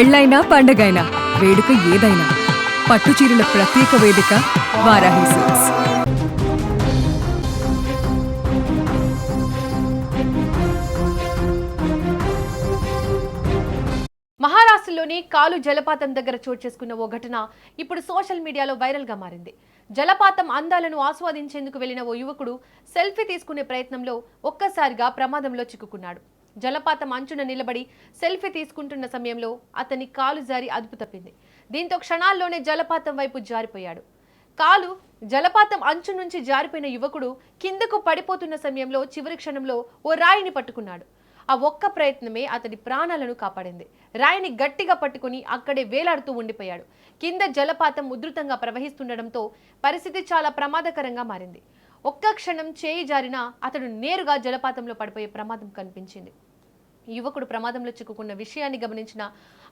పెళ్లైనా పండగైనా వేడుక ఏదైనా పట్టుచీరల ప్రత్యేక వేదిక వారాహి సిల్క్స్. మహారాష్ట్రలోని కాలు జలపాతం దగ్గర చోటు చేసుకున్న ఓ ఘటన ఇప్పుడు సోషల్ మీడియాలో వైరల్ గా మారింది. జలపాతం అందాలను ఆస్వాదించేందుకు వెళ్లిన ఓ యువకుడు సెల్ఫీ తీసుకునే ప్రయత్నంలో ఒక్కసారిగా ప్రమాదంలో చిక్కుకున్నాడు. జలపాతం అంచున నిలబడి సెల్ఫీ తీసుకుంటున్న సమయంలో అతని కాలు జారి అదుపు తప్పింది. దీంతో క్షణాల్లోనే జలపాతం వైపు జారిపోయాడు. కాలు జలపాతం అంచు నుంచి జారిపోయిన యువకుడు కిందకు పడిపోతున్న సమయంలో చివరి క్షణంలో ఓ రాయిని పట్టుకున్నాడు. ఆ ఒక్క ప్రయత్నమే అతడి ప్రాణాలను కాపాడింది. రాయిని గట్టిగా పట్టుకుని అక్కడే వేలాడుతూ ఉండిపోయాడు. కింద జలపాతం ఉధృతంగా ప్రవహిస్తుండటంతో పరిస్థితి చాలా ప్రమాదకరంగా మారింది. ఒక్క క్షణం చేయి జారినా అతడు నేరుగా జలపాతంలో పడిపోయే ప్రమాదం కనిపించింది. యువకుడు ప్రమాదంలో చిక్కుకున్న విషయాన్ని గమనించిన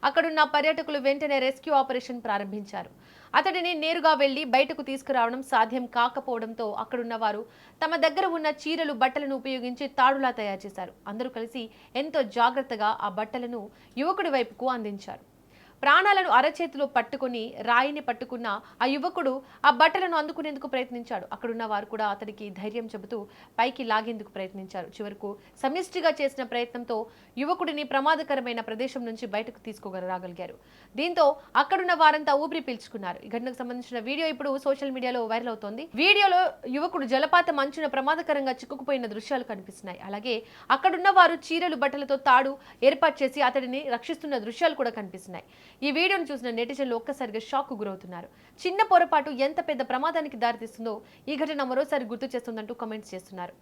అక్కడున్న పర్యాటకులు వెంటనే రెస్క్యూ ఆపరేషన్ ప్రారంభించారు. అతడిని నేరుగా వెళ్లి బయటకు తీసుకురావడం సాధ్యం కాకపోవడంతో అక్కడున్న వారు తమ దగ్గర ఉన్న చీరలు బట్టలను ఉపయోగించి తాడులా తయారు చేశారు. అందరూ కలిసి ఎంతో జాగ్రత్తగా ఆ బట్టలను యువకుడి వైపుకు అందించారు. ప్రాణాలను అరచేతిలో పట్టుకుని రాయిని పట్టుకున్న ఆ యువకుడు ఆ బట్టలను అందుకునేందుకు ప్రయత్నించాడు. అక్కడున్న వారు కూడా అతడికి ధైర్యం చెబుతూ పైకి లాగేందుకు ప్రయత్నించారు. చివరకు సమిష్టిగా చేసిన ప్రయత్నంతో యువకుడిని ప్రమాదకరమైన ప్రదేశం నుంచి బయటకు తీసుకురాగలిగారు. దీంతో అక్కడున్న వారంతా ఊపిరి పీల్చుకున్నారు. ఈ ఘటనకు సంబంధించిన వీడియో ఇప్పుడు సోషల్ మీడియాలో వైరల్ అవుతోంది. వీడియోలో యువకుడు జలపాతం అంచున ప్రమాదకరంగా చిక్కుకుపోయిన దృశ్యాలు కనిపిస్తున్నాయి. అలాగే అక్కడున్న వారు చీరలు బట్టలతో తాడు ఏర్పాటు చేసి అతడిని రక్షిస్తున్న దృశ్యాలు కూడా కనిపిస్తున్నాయి. ఈ వీడియోను చూసిన నెటిజన్లు ఒక్కసారిగా షాక్ గురవుతున్నారు. చిన్న పొరపాటు ఎంత పెద్ద ప్రమాదానికి దారితీస్తుందో ఈ ఘటన మరోసారి గుర్తు చేస్తుందంటూ కామెంట్స్ చేస్తున్నారు.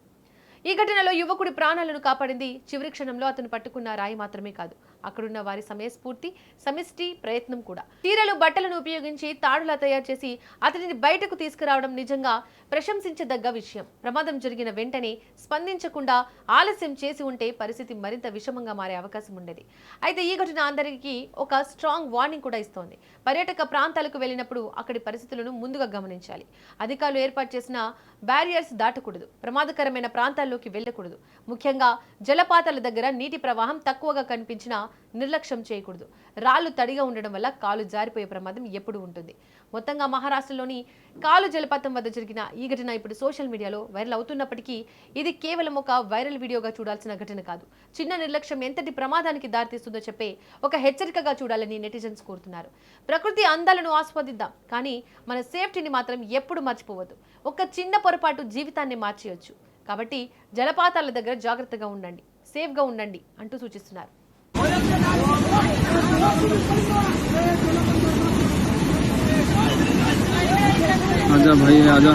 ఈ ఘటనలో యువకుడి ప్రాణాలను కాపాడింది చివరి క్షణంలో అతను పట్టుకున్న రాయి మాత్రమే కాదు, అక్కడున్న వారి సమయస్ఫూర్తి సమిష్టి ప్రయత్నం కూడా. చీరలు బట్టలను ఉపయోగించి తాడులా తయారు చేసి అతనిని బయటకు తీసుకురావడం నిజంగా ప్రశంసించదగ్గ విషయం. ప్రమాదం జరిగిన వెంటనే స్పందించకుండా ఆలస్యం చేసి ఉంటే పరిస్థితి మరింత విషమంగా మారే అవకాశం ఉండేది. అయితే ఈ ఘటన అందరికీ ఒక స్ట్రాంగ్ వార్నింగ్ కూడా ఇస్తోంది. పర్యాటక ప్రాంతాలకు వెళ్ళినప్పుడు అక్కడి పరిస్థితులను ముందుగా గమనించాలి. అధికారులు ఏర్పాటు చేసిన బ్యారియర్స్ దాటకూడదు, ప్రమాదకరమైన ప్రాంతాల్లోకి వెళ్ళకూడదు. ముఖ్యంగా జలపాతాల దగ్గర నీటి ప్రవాహం తక్కువగా కనిపించినా నిర్లక్ష్యం చేయకూడదు. రాళ్లు తడిగా ఉండడం వల్ల కాలు జారిపోయే ప్రమాదం ఎప్పుడు ఉంటుంది. మొత్తంగా మహారాష్ట్రలోని కాలు జలపాతం వద్ద జరిగిన ఈ ఘటన ఇప్పుడు సోషల్ మీడియాలో వైరల్ అవుతున్నప్పటికీ ఇది కేవలం ఒక వైరల్ వీడియోగా చూడాల్సిన ఘటన కాదు. చిన్న నిర్లక్ష్యం ఎంతటి ప్రమాదానికి దారితీస్తుందో చెప్పే ఒక హెచ్చరికగా చూడాలని నెటిజన్స్ కోరుతున్నారు. ప్రకృతి అందాలను ఆస్వాదిద్దాం, కానీ మన సేఫ్టీని మాత్రం ఎప్పుడు మర్చిపోవద్దు. ఒక చిన్న పొరపాటు జీవితాన్ని మార్చేయొచ్చు. కాబట్టి జలపాతాల దగ్గర జాగ్రత్తగా ఉండండి, సేఫ్గా ఉండండి అంటూ సూచిస్తున్నారు. आजा भाई आजा।